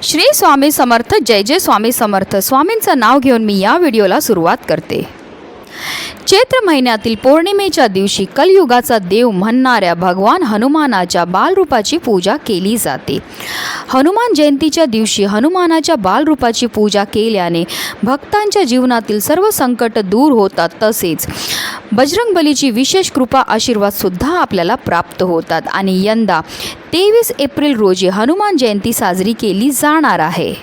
श्री स्वामी समर्थ. जय जय स्वामी समर्थ. स्वामींचं नाव घेऊन मी या व्हिडिओला सुरुवात करते. चैत्र महिन्यातील पौर्णिमेच्या दिवशी कलियुगाचा देव म्हणणाऱ्या भगवान हनुमानाच्या बालरूपाची पूजा केली जाते. हनुमान जयंतीच्या दिवशी हनुमानाच्या बालरूपाची पूजा केल्याने भक्तांच्या जीवनातील सर्व संकट दूर होतात. तसेच बजरंगबलीची विशेष कृपा आशीर्वाद सुद्धा आपल्याला प्राप्त होतात. आणि यंदा 23 एप्रिल रोजी हनुमान जयंती साजरी केली जाणार आहे.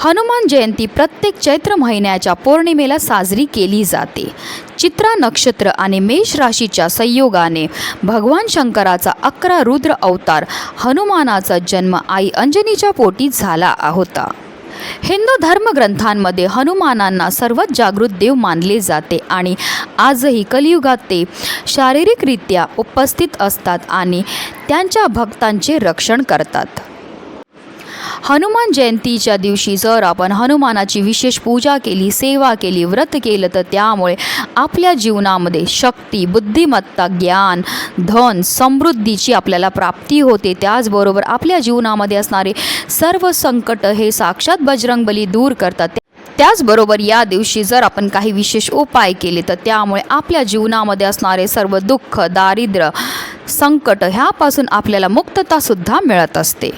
हनुमान जयंती प्रत्येक चैत्र महिन्याच्या पौर्णिमेला साजरी केली जाते. चित्रा नक्षत्र आणि मेष राशीच्या संयोगाने भगवान शंकराचा 11 रुद्र अवतार हनुमानाचा जन्म आई अंजनीच्या पोटी झाला होता. हिंदू धर्मग्रंथांमध्ये हनुमानांना सर्वात जागृत देव मानले जाते आणि आजही कलियुगात ते शारीरिकरित्या उपस्थित असतात आणि त्यांच्या भक्तांचे रक्षण करतात. हनुमान जयंतीच्या दिवशी जर आपण हनुमानाची विशेष पूजा केली, सेवा केली, व्रत केलं तर त्यामुळे आपल्या जीवनामध्ये शक्ती, बुद्धिमत्ता, ज्ञान, धन, समृद्धीची आपल्याला प्राप्ती होते. त्याचबरोबर आपल्या जीवनामध्ये असणारे सर्व संकट हे साक्षात बजरंगबली दूर करतात. त्याचबरोबर या दिवशी जर आपण काही विशेष उपाय केले तर त्यामुळे आपल्या जीवनामध्ये असणारे सर्व दुःख, दारिद्र्य, संकट ह्यापासून आपल्याला मुक्ततासुद्धा मिळत असते.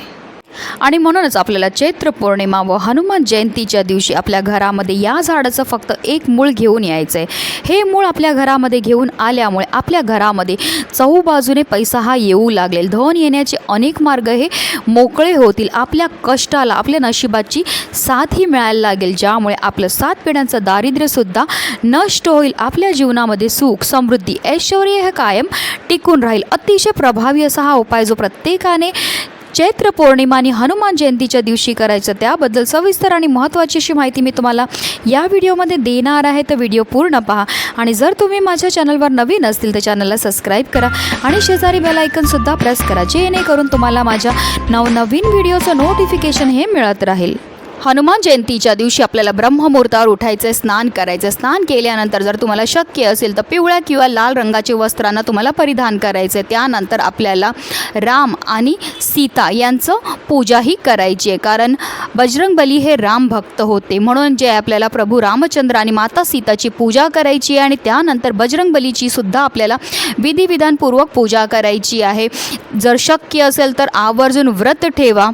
आणि म्हणूनच आपल्याला चैत्र पौर्णिमा व हनुमान जयंतीच्या दिवशी आपल्या घरामध्ये या झाडाचं फक्त एक मूळ घेऊन यायचं आहे. हे मूळ आपल्या घरामध्ये घेऊन आल्यामुळे आपल्या घरामध्ये चहूबाजूने पैसा हा येऊ लागेल. धन येण्याचे अनेक मार्ग हे मोकळे होतील. आपल्या कष्टाला, आपल्या नशिबाची साथ ही मिळायला लागेल, ज्यामुळे आपलं 7 पिढ्यांचं दारिद्र्यसुद्धा नष्ट होईल. आपल्या जीवनामध्ये सुख, समृद्धी, ऐश्वर्य हे कायम टिकून राहील. अतिशय प्रभावी असा हा उपाय जो प्रत्येकाने चैत्र पौर्णिमा आणि हनुमान जयंतीच्या दिवशी करायचं, त्याबद्दल सविस्तर आणि महत्त्वाची अशी माहिती मी तुम्हाला या व्हिडिओमध्ये देणार आहे. तर व्हिडिओ पूर्ण पहा. आणि जर तुम्ही माझ्या चॅनलवर नवीन असतील तर चॅनलला सबस्क्राईब करा आणि शेजारी बेल आयकॉनसुद्धा प्रेस करा, जेणेकरून तुम्हाला माझ्या नवनवीन व्हिडिओचं नोटिफिकेशन हे मिळत राहील. हनुमान जयंतीच्या दिवशी आपल्याला ब्रह्ममुहूर्तावर उठायचं, स्नान करायचं. स्नान केल्यानंतर जर तुम्हाला शक्य असेल तर पिवळ्या किंवा लाल रंगाचे वस्त्रांना तुम्हाला परिधान करायचं. त्यानंतर आपल्याला राम आणि सीता यांचं पूजाही करायची आहे, कारण बजरंगबली हे राम भक्त होते. म्हणून जे आपल्याला प्रभू रामचंद्र आणि माता सीताची पूजा करायची आहे आणि त्यानंतर बजरंगबलीची सुद्धा आपल्याला विधिविधानपूर्वक पूजा करायची आहे. जर शक्य असेल तर आवर्जून व्रत ठेवा.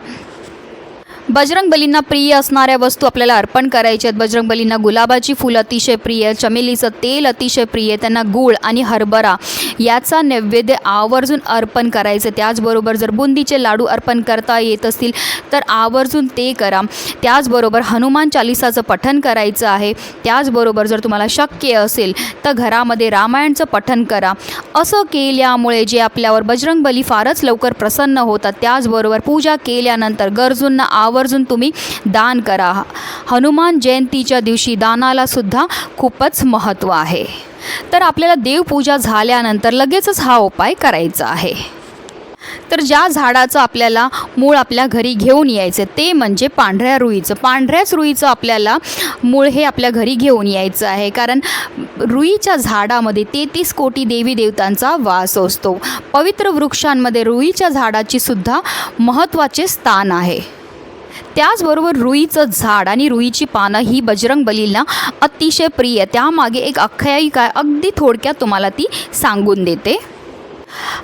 बजरंगबलींना प्रिय असणाऱ्या वस्तू आपल्याला अर्पण करायच्या आहेत. बजरंगबलींना गुलाबाची फुलं अतिशय प्रिय, चमेलीचं तेल अतिशय प्रिय, त्यांना गूळ आणि हरभरा याचा नैवेद्य आवर्जून अर्पण करायचं. त्याचबरोबर जर बुंदीचे लाडू अर्पण करता येत असतील तर आवर्जून ते करा. त्याचबरोबर हनुमान चालिसाचं पठण करायचं आहे. त्याचबरोबर जर तुम्हाला शक्य असेल तर घरामध्ये रामायणचं पठण करा. असं केल्यामुळे जे आपल्यावर बजरंगबली फारच लवकर प्रसन्न होतात. त्याचबरोबर पूजा केल्यानंतर गरजूंना आवर्जून तुम्ही दान करा. हनुमान जयंतीच्या दिवशी दानाला सुद्धा खूपच महत्त्व आहे. तर आपल्याला देवपूजा झाल्यानंतर लगेचच हा उपाय करायचा आहे. तर ज्या झाडाचं आपल्याला मूळ आपल्या घरी घेऊन यायचं ते म्हणजे पांढऱ्या रुईचं. पांढऱ्याच रुईचं आपल्याला मूळ हे आपल्या घरी घेऊन यायचं आहे, कारण रुईच्या झाडामध्ये 33 कोटी देवी देवतांचा वास असतो. पवित्र वृक्षांमध्ये रुईच्या झाडाची सुद्धा महत्त्वाचे स्थान आहे. त्याचबरोबर रुईचं झाड आणि रुईची पानं ही बजरंगबलींना अतिशय प्रिय. त्यामागे एक आख्यायिका आहे, अगदी थोडक्यात तुम्हाला ती सांगून देते.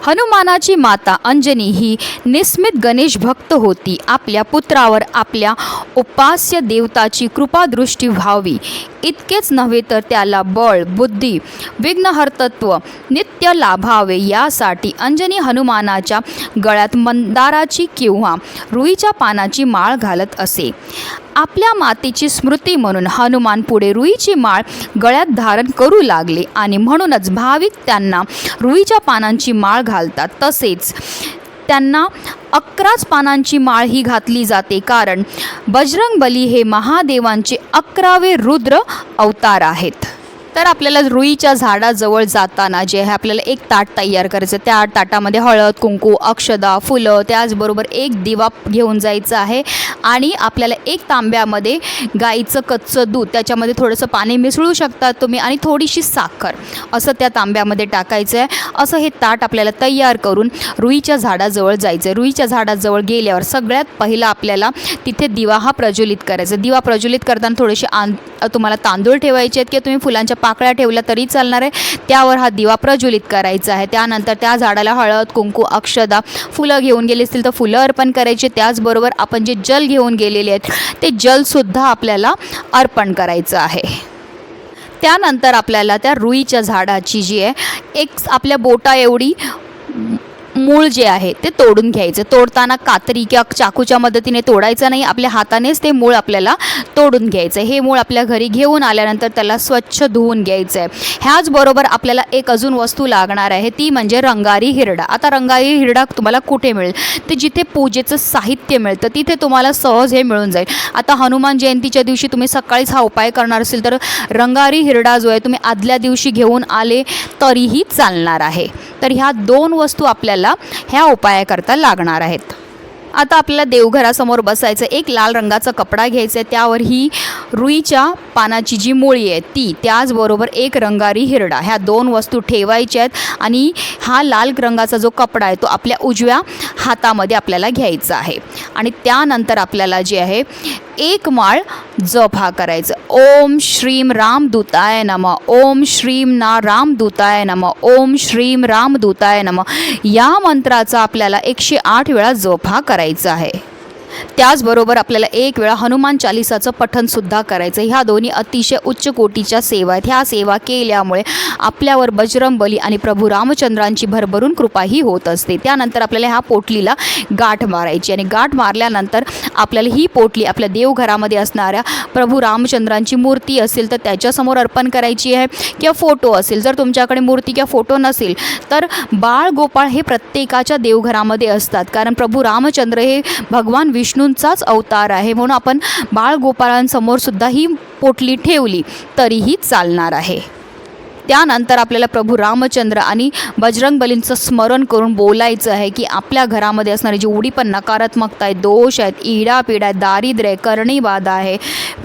हनुमानाची माता अंजनी ही निस्मित गणेश भक्त होती. आपल्या पुत्रावर आपल्या उपास्य देवताची कृपादृष्टी व्हावी इतकेच नव्हे तर त्याला बळ, बुद्धी, विघ्नहर्तत्व नित्य लाभावे यासाठी अंजनी हनुमानाच्या गळ्यात मंदाराची किंवा रुईच्या पानाची माळ घालत असे. आपल्या मातेची स्मृती म्हणून हनुमान पुढे रुईची माळ गळ्यात धारण करू लागले आणि म्हणूनच भाविक त्यांना रुईच्या पानांची माळ घालतात. तसेच त्यांना 11च पानांची माळ ही घातली जाते, कारण बजरंगबली हे महादेवांचे 11वे रुद्र अवतार आहेत. तर आपल्याला रुईच्या झाडाजवळ जाताना जे आहे आपल्याला एक ताट तयार करायचं. त्या ताटामध्ये हळद, कुंकू, अक्षदा, फुलं, त्याचबरोबर एक दिवा घेऊन जायचं आहे आणि आपल्याला एक तांब्यामध्ये गाईचं कच्चं दूध, त्याच्यामध्ये थोडंसं पाणी मिसळू शकतात तुम्ही आणि थोडीशी साखर असं त्या तांब्यामध्ये टाकायचं आहे. असं हे ताट आपल्याला तयार करून रुईच्या झाडाजवळ जायचं आहे. रुईच्या झाडाजवळ गेल्यावर सगळ्यात पहिला आपल्याला तिथे दिवा हा प्रज्वलित करायचा. दिवा प्रज्वलित करताना थोडेसे तुम्हाला तांदूळ ठेवायचे आहेत किंवा तुम्ही फुलांच्या पाकळ्या ठेवल्या तरी चालणार आहे. त्यावर हा दिवा प्रज्वलित करायचा आहे. त्यानंतर त्या झाडाला हळद, कुंकू, अक्षदा, फुलं घेऊन गेले असतील तर फुलं अर्पण करायचे. त्याचबरोबर आपण जे जल घेऊन गेलेले आहेत ते जलसुद्धा आपल्याला अर्पण करायचं आहे. त्यानंतर आपल्याला त्या रुईच्या झाडाची जी आहे एक आपल्या बोटा एवढी मूळ जे आहे ते तोडून घ्यायचं. तोडताना कात्री किंवा चाकूच्या मदतीने तोडायचं नाही, आपल्या हातानेच ते मूळ आपल्याला तोडून घ्यायचं. हे मूळ आपल्या घरी घेऊन आल्यानंतर त्याला स्वच्छ धुवून घ्यायचं आहे. ह्याचबरोबर आपल्याला एक अजून वस्तू लागणार आहे, ती म्हणजे रंगारी हिरडा. आता रंगारी हिरडा तुम्हाला कुठे मिळेल? ते जिथे पूजेचं साहित्य मिळतं तिथे तुम्हाला सहज हे मिळून जाईल. आता हनुमान जयंतीच्या दिवशी तुम्ही सकाळीच हा उपाय करणार असेल तर रंगारी हिरडा जो आहे तुम्ही आदल्या दिवशी घेऊन आले तरीही चालणार आहे. तर ह्या दोन वस्तू आपल्याला ह्या उपायाकरता लागणार आहेत. आता आपल्याला देवघरासमोर बसायचं. एक लाल रंगाचा कपडा घ्यायचा आहे, त्यावर ही रुईच्या पानाची जी मुळी आहे ती, त्याचबरोबर एक रंगारी हिरडा, ह्या दोन वस्तू ठेवायच्या आहेत आणि हा लाल रंगाचा जो कपडा आहे तो आपल्या उजव्या हातामध्ये आपल्याला घ्यायचा आहे. आणि त्यानंतर आपल्याला जे आहे एक माळ जप हा करायचं. ओम श्रीम रामदूताय नमः, ओम श्रीम रामदूताय नमः, ओम श्रीम रामदूताय नमः या मंत्राचा आपल्याला 108 वेळा जप हा करायचा आहे. त्याचबरोबर आपल्याला एक वेळा हनुमान चालिसाचं पठणसुद्धा करायचं. ह्या दोन्ही अतिशय उच्च कोटीच्या सेवा आहेत. ह्या सेवा केल्यामुळे आपल्यावर बजरंगबली आणि प्रभू रामचंद्रांची भरभरून कृपाही होत असते. त्यानंतर आपल्याला ह्या पोटलीला गाठ मारायची आणि गाठ मारल्यानंतर आपल्याला ही पोटली आपल्या देवघरामध्ये असणाऱ्या प्रभू रामचंद्रांची मूर्ती असेल तर त्याच्यासमोर अर्पण करायची आहे किंवा फोटो असेल, जर तुमच्याकडे मूर्ती किंवा फोटो नसेल तर बाळ गोपाळ हे प्रत्येकाच्या देवघरामध्ये असतात. कारण प्रभू रामचंद्र हे भगवान विष्णूंचाच अवतार आहे, म्हणून आपण बाळगोपाळांसमोर सुद्धा ही पोटली ठेवली तरीही चालणार आहे. त्यानंतर आपल्याला प्रभू रामचंद्र आणि बजरंगबलींचं स्मरण करून बोलायचं आहे की आपल्या घरामध्ये असणारी जेवढी पण नकारात्मकता आहे, दोष आहेत, इडापिडा आहे, दारिद्र्य आहे, करणीबाधा आहे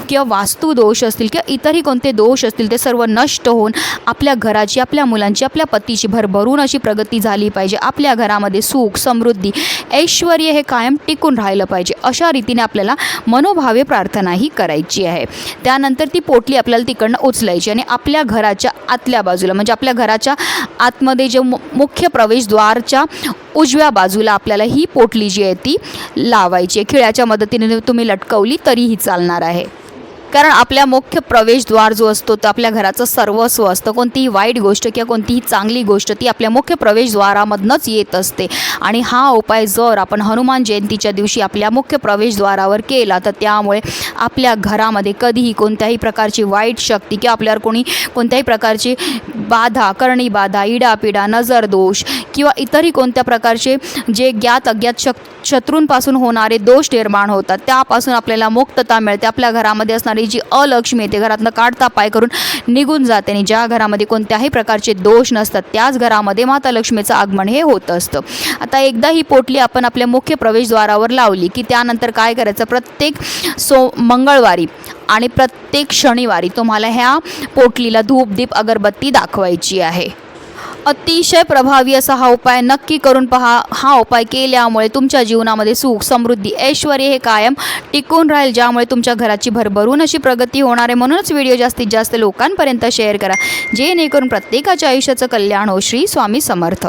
किंवा वास्तुदोष असतील किंवा इतरही कोणते दोष असतील ते सर्व नष्ट होऊन आपल्या घराची, आपल्या मुलांची, आपल्या पतीची भरभरून अशी प्रगती झाली पाहिजे. आपल्या घरामध्ये सुख, समृद्धी, ऐश्वर हे कायम टिकून राहिलं पाहिजे. अशा रीतीने आपल्याला मनोभावे प्रार्थनाही करायची आहे. त्यानंतर ती पोटली आपल्याला तिकडनं उचलायची आणि आपल्या घराच्या आतल्या बाजूला म्हणजे आपल्या घराच्या आतमध्ये जे मुख्य प्रवेशद्वारच्या उजव्या बाजूला आपल्याला ही पोटली जी आहे ती लावायची आहे. खिळ्याच्या मदतीने तुम्ही लटकवली तरीही चालणार आहे. कारण आपल्या मुख्य प्रवेशद्वार जो असतो तो आपल्या घराचं सर्वस्व असतं. कोणतीही वाईट गोष्ट किंवा कोणतीही चांगली गोष्ट ती आपल्या मुख्य प्रवेशद्वारामधनंच येत असते. आणि हा उपाय जर आपण हनुमान जयंतीच्या दिवशी आपल्या मुख्य प्रवेशद्वारावर केला तर त्यामुळे आपल्या घरामध्ये कधीही कोणत्याही प्रकारची वाईट शक्ती किंवा आपल्यावर कोणत्याही प्रकारची बाधा, करणीबाधा, इडापिडा, नजरदोष किंवा इतरही कोणत्या प्रकारचे जे ज्ञात अज्ञात शत्रूंपासून होणारे दोष निर्माण होतात त्यापासून आपल्याला मुक्तता मिळते. आपल्या घरामध्ये असणारी जी अलक्ष्मी येते घरातनं काढता पाय करून निघून जाते आणि ज्या घरामध्ये कोणत्याही प्रकारचे दोष नसतात त्याच घरामध्ये माता लक्ष्मीचं आगमन हे होत असतं. आता एकदा ही पोटली आपण आपल्या मुख्य प्रवेशद्वारावर लावली की त्यानंतर काय करायचं, प्रत्येक मंगळवारी आणि प्रत्येक शनिवारी तुम्हाला ह्या पोटलीला धूप, दीप, अगरबत्ती दाखवायची आहे. अतिशय प्रभावी असा हा उपाय नक्की करून पहा. हा उपाय केल्यामुळे तुमच्या जीवनामध्ये सुख, समृद्धी, ऐश्वर हे कायम टिकून राहील, ज्यामुळे तुमच्या घराची भरभरून अशी प्रगती होणार आहे. म्हणूनच व्हिडिओ जास्तीत जास्त लोकांपर्यंत शेअर करा जेणेकरून प्रत्येकाच्या आयुष्याचं कल्याण हो. श्री स्वामी समर्थ.